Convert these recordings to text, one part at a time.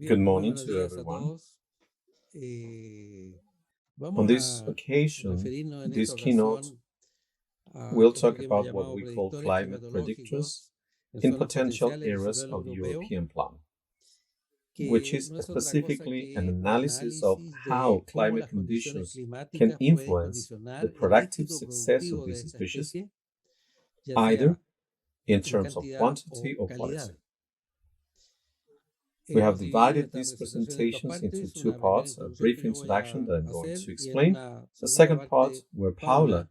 Good Bien, morning buenos to días a everyone. todos. On Vamos this a occasion, referirnos en esta this keynote ocasión a will esto talk que hemos about what llamado we call predictores climate predictors climatológicos en in zonas potential potenciales del areas suelo of the europeo, European plan, which que is no es otra cosa specifically an que un analysis of análisis how de cómo climate las condiciones conditions can climáticas pueden influence the condicionar el productive éxito success of productivo de this esta species, especie, ya either sea in en terms of cantidad quantity o or quality. calidad. We have Hemos dividido divided esta these presentación en dos presentations into partes, two una primera parts, a introducción brief que yo voy introduction a that I'm going hacer to y en explain, una a segunda second part parte where Paula Paula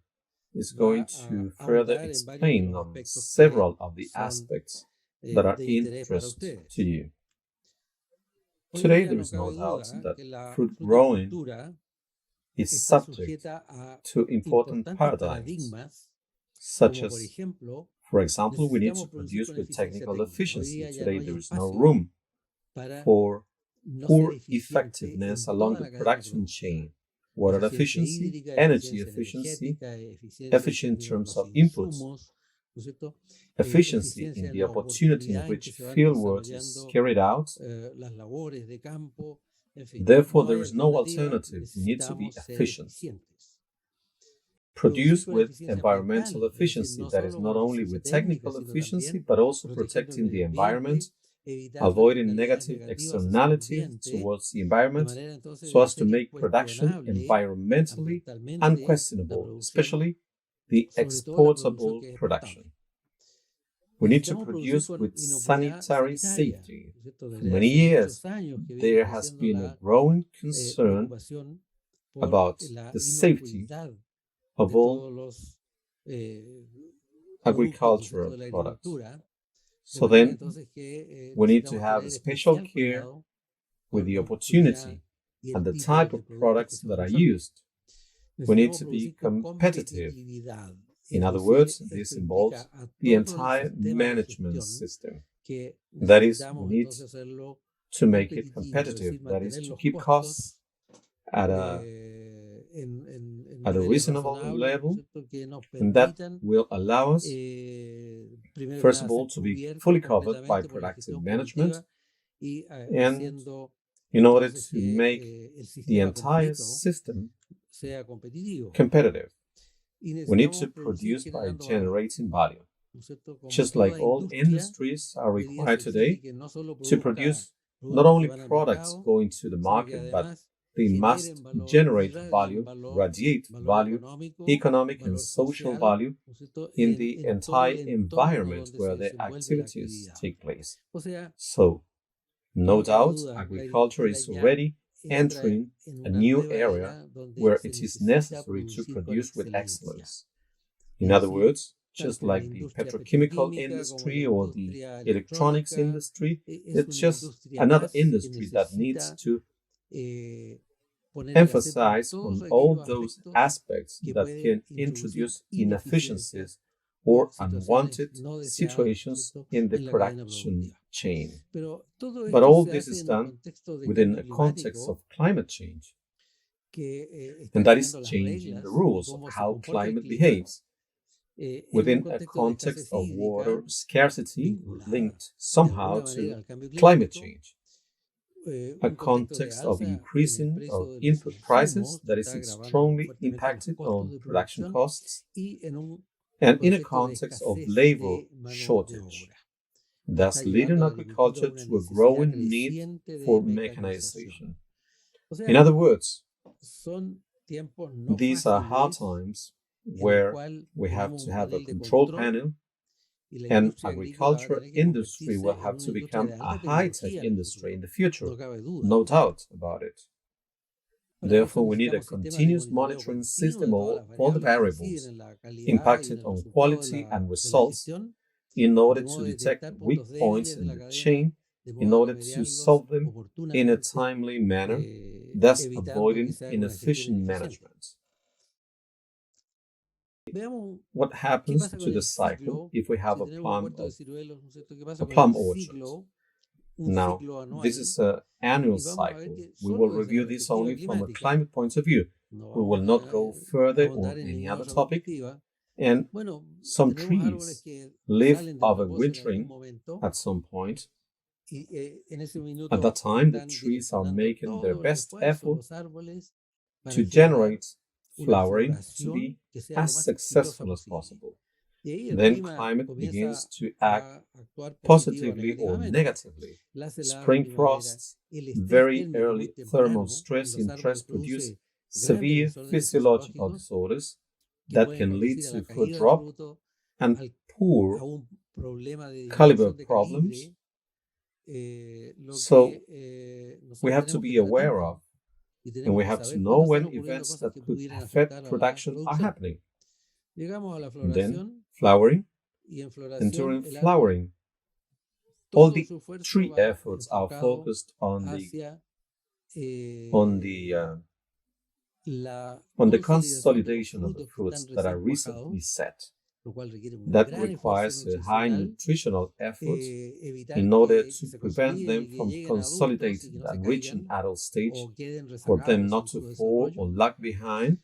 is going va a to further ahondar en varios de explain los on aspectos que several of the son aspects that are de interés para interest to ustedes. you. Hoy en Today, día there no is no cabe doubt duda that que la fruit growing fruticultura is está subject sujeta a to important importantes paradigms, paradigmas, such como por as, ejemplo, for example, we need to necesitamos producir produce con with eficiencia technical técnica. Hoy efficiency. día ya no Today, hay there is no espacio room para for no ser poor eficiente effectiveness en along toda the la cadena production productiva. chain. Water Eficiencia efficiency, hídrica, energy eficiencia efficiency, energética, eficiencia en efficient in términos de terms los of inputs, insumos, ¿no es cierto? efficiency Eficiencia in en the la opportunity in oportunidad en que which se van fieldwork is desarrollando carried out. las labores de campo, en fin, Therefore, no there hay is no alternativa, alternative. We need to be necesitamos ser efficient. eficientes. Producir Produce con with eficiencia environmental ambiental, es decir, efficiency, no that is solo con not only eficiencia with técnica, technical sino efficiency, también but also protegiendo el protecting the medio environment, ambiente, evitar las avoiding externalidades negative negativas hacia el externalities ambiente, towards the de environment, manera entonces so de as to hacer make production incuestionable environmentally ambientalmente la unquestionable, producción, especially the sobre todo la producción exportable que es exportable. production. We need to Necesitamos producir produce con with inocuidad sanitary sanitaria, safety. ¿no es cierto? For Desde many hace years, muchos años que viene there has creciendo been a la growing concern preocupación por about la the safety inocuidad of de all todos los productos, ¿no es cierto?, agricultural de la products. agricultura, de So manera then, entonces que we need to necesitamos have tener a special especial care cuidado with con the la inocuidad opportunity y and el the tipo type de of producto que products se that van are usando. used. We need Necesitamos to be producir con competitive. competitividad. In Es other decir, words, esto this implica involves a the todo el entire sistema de management gestión system. que That is, we necesitamos need entonces hacerlo to make it competitivo, es competitive. decir, That is, mantener to los keep costs costos at en a niveles reasonable razonables, ¿no es level, cierto?, que nos and that permitan, will allow us, primero que first nada, of all, ser to be cubiertos fully covered by completamente por la productive gestión management, productiva y and haciendo in order entonces to que make el the sistema entire completo system sea competitivo. competitive. Y We need to necesitamos producir produce by generando valor, generating value. ¿no es cierto? Como Just like toda all industria, industries are hoy día se required exige today que no solo to produzca produce not productos que only van al products mercado, going to the sino que market, but además they must generen valor, generate irradian value, valor, radiate valor value, económico, economic and valor social social, value ¿no es cierto?, in the en todo entire el entorno environment donde se where their desenvuelve la activities actividad. take place. O sea, So, que no no cabe doubt, duda, la agriculture agricultura is ya already entra entering en a una new nueva area era donde where se it is necesita necessary to producir con produce with excelencia. excellence. In Es other decir, words, just tanto en la like the industria petrochemical petroquímica como en la industry or the industria electronics electrónica, industry, es it's una just industria another más que industry that needs necesita to poner el acento en emphasize todos on all aquellos those aspectos aspects que that pueden can introducir introduce ineficiencias inefficiencies o or situaciones unwanted no deseadas, ¿no es situations cierto?, in the en la cadena production productiva. chain. Pero todo But esto all se this hace is en un done contexto de within cambio a context climático of climate change, que está and that is cambiando las changing the reglas de rules of cómo se how comporta el climate clima behaves en un within a contexto de context escasez of water hídrica scarcity vinculada linked de somehow alguna manera to al cambio climate climático, change, a un contexto de context of alza en el increasing precio of de los input prices insumos que that está is agravando strongly fuertemente los impacted costos on de production producción costs, y en un and in a contexto de context of escasez labor de mano de shortage, obra, que está thus leading llevando a la agricultura a agriculture una to a necesidad growing need creciente de for mecanización. mechanization. O In sea, other words, son tiempos no these are hard fáciles times en el where cual we have tenemos to un have a panel de control control panel, y la and industria agrícola va a agriculture tener que industry will convertirse en have una to industria become de a alta high-tech tecnología en el industry futuro, in the future, no cabe duda. no doubt about it. Para eso Therefore, we need a necesitamos sistemas de continuous monitoreo monitoring continuo system de todas of las all the variables que inciden variables en la calidad y en impacted el on resultado quality and de la results gestión, in order de to modo de detect detectar weak puntos points débiles de in la the cadena, chain de in modo de order to remediarlos solve them in a oportunamente, timely manner, thus evitando que avoiding se haga una gestión inefficient ineficiente. management. Veamos What qué happens pasa to con the el cycle ciclo. if we have Si tenemos un huerto de ciruelos, ¿no es cierto? ¿Qué a pasa con el plum orchard? ciclo, un Now, ciclo this anual? is an annual Y vamos a ver cycle. que We will solo desde la review this perspectiva only from a climática, climate point of view. no We will vamos not go a further on ahondar en any ninguna other otra topic. perspectiva. And Bueno, some tenemos árboles trees que live salen del reposo en algún overwintering momento at some point, At that time, the trees are making their best effort to generate flowering to be as successful as possible. Then climate begins to act positively or negatively. Spring frosts, very early thermal stress in trees produce severe physiological disorders that can lead to fruit drop and poor caliber problems. So we have to be aware of, and we have to know when events that could affect production are happening. Then flowering, and during flowering, all the tree efforts are focused on the consolidation of the fruits that are recently set. That requires a high nutritional effort in order to prevent them from consolidating and reaching adult stage, for them not to fall or lag behind.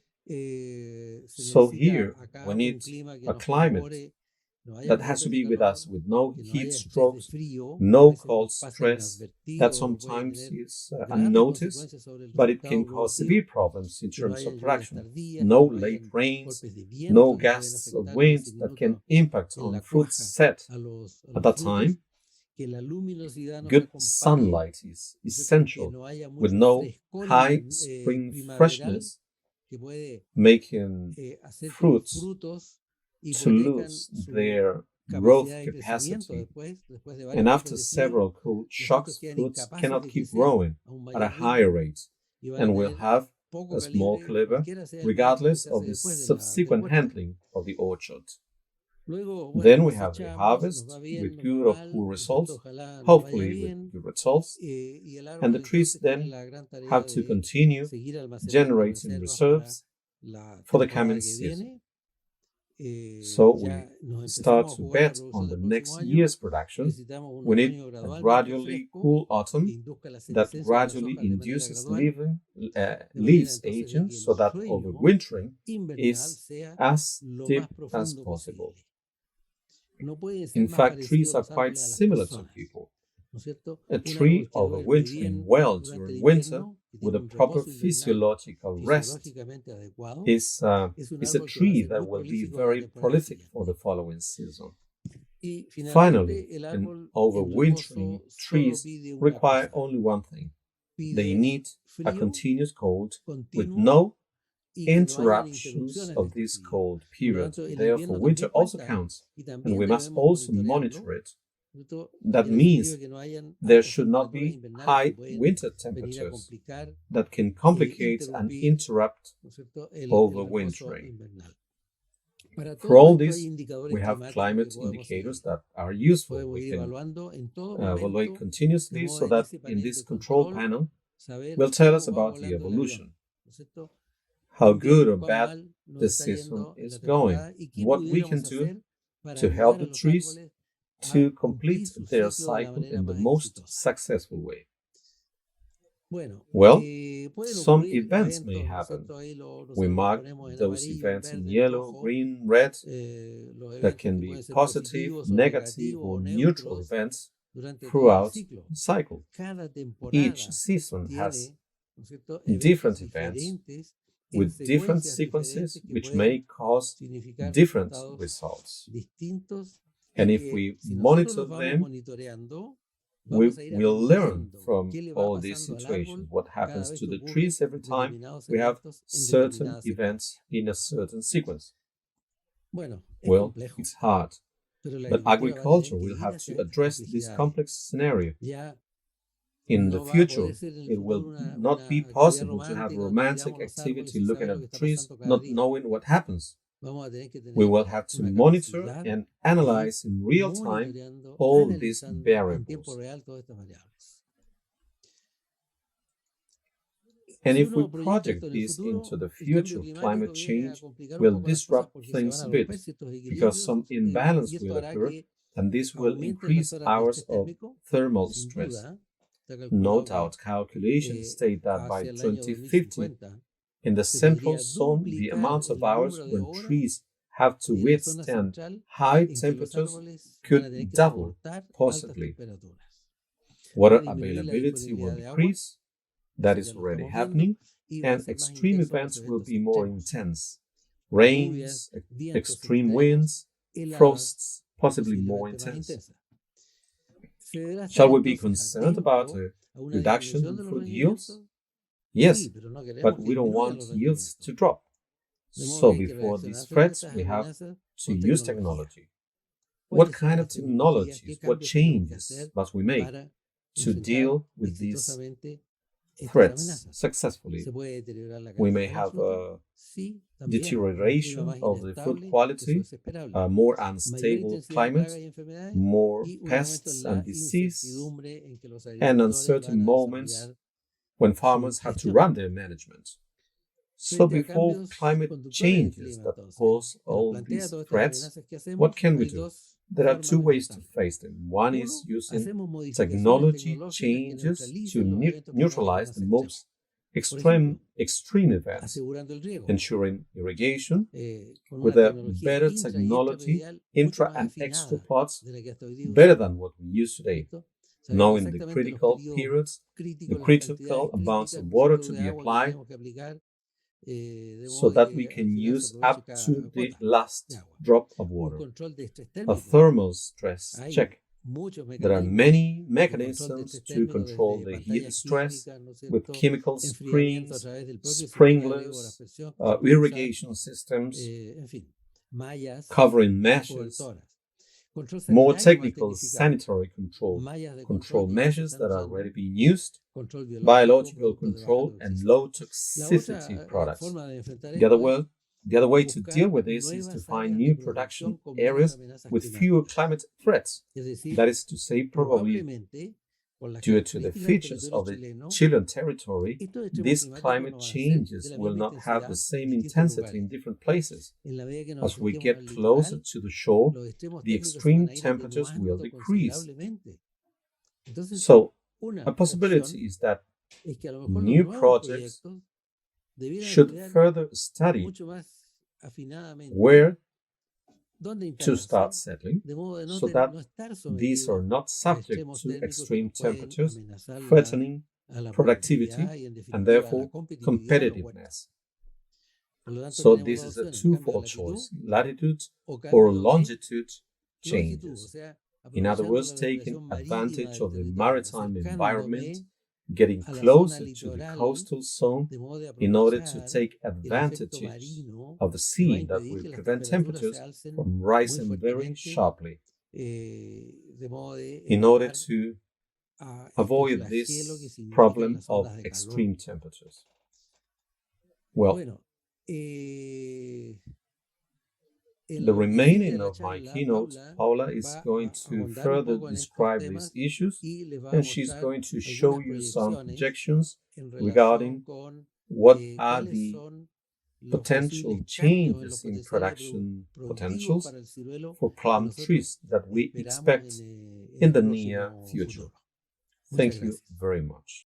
So here we need a climate that has to be with us, with no heat strokes, no cold stress that sometimes is unnoticed, but it can cause severe problems in terms of production. No late rains, no gusts of wind that can impact on fruit set at that time. Good sunlight is essential, with no high spring freshness, making fruits to lose their growth capacity. And after several cold shocks, fruits cannot keep growing at a higher rate and will have a small caliber regardless of the subsequent handling of the orchard. Then we have the harvest with good or poor results, hopefully with good results, and the trees then have to continue generating reserves for the coming season. So we start to bet on the next year's production. We need a gradually cool autumn that gradually induces leaves aging so that overwintering is as deep as possible. In fact, trees are quite similar to people. A tree overwintering well during winter with a proper physiological rest is a tree that will be very prolific for the following season. Finally, an overwintering trees require only one thing. They need a continuous cold with no interruptions of this cold period. Therefore, winter also counts, and we must also monitor it. That means there should not be high winter temperatures that can complicate and interrupt overwintering. For all this, we have climate indicators that are useful. We can evaluate continuously so that in this control panel will tell us about the evolution, how good or bad the season is going, what we can do to help the trees to complete their cycle in the most successful way. Well, some events may happen. We mark those events in yellow, green, red, that can be positive, negative, or neutral events throughout the cycle. Each season has different events with different sequences which may cause different results. And if we monitor them, we will learn from all these situations what happens to the trees every time we have certain events in a certain sequence. Well, it's hard, but agriculture will have to address this complex scenario. In the future, it will not be possible to have romantic activity looking at the trees, not knowing what happens. We will have to monitor and analyze in real time all these variables. And if we project this into the future, climate change will disrupt things a bit, because some imbalance will occur, and this will increase hours of thermal stress. No doubt, calculations state that by 2050, in the central zone, the amount of hours when trees have to withstand high temperatures could double, possibly. Water availability will decrease, that is already happening, and extreme events will be more intense. Rains, extreme winds, frosts, possibly more intense. Shall we be concerned about a reduction in fruit yields? Yes, but we don't want yields to drop. So before these threats, we have to use technology. What kind of technologies, what changes must we make to deal with these threats successfully? We may have a deterioration of the food quality, a more unstable climate, more pests and disease, and uncertain moments when farmers have to run their management. So before climate changes that pose all these threats, what can we do? There are two ways to face them. One is using technology changes to neutralize the most extreme events, ensuring irrigation with a better technology, intra and extra plots, better than what we use today, knowing the critical periods, the critical amounts of water to be applied, so that we can use up to the last drop of water. A thermal stress check. There are many mechanisms to control the heat stress with chemical springs, sprinklers, irrigation systems, covering meshes, more technical sanitary control measures that are already being used, biological control, and low toxicity products. The other way to deal with this is to find new production areas with fewer climate threats. That is to say, probably due to the features of the Chilean territory, these climate changes will not have the same intensity in different places. As we get closer to the shore, the extreme temperatures will decrease. So, a possibility is that new projects should further study where to start settling, so that these are not subject to extreme temperatures, threatening productivity and therefore competitiveness. So this is a twofold choice: latitude or longitude changes. In other words, taking advantage of the maritime environment, getting closer to the coastal zone in order to take advantage of the sea that will prevent temperatures from rising very sharply, in order to avoid this problem of extreme temperatures. Well, the remaining of my keynote, Paula is going to further describe these issues, and she's going to show you some projections regarding what are the potential changes in production potentials for plum trees that we expect in the near future. Thank you very much.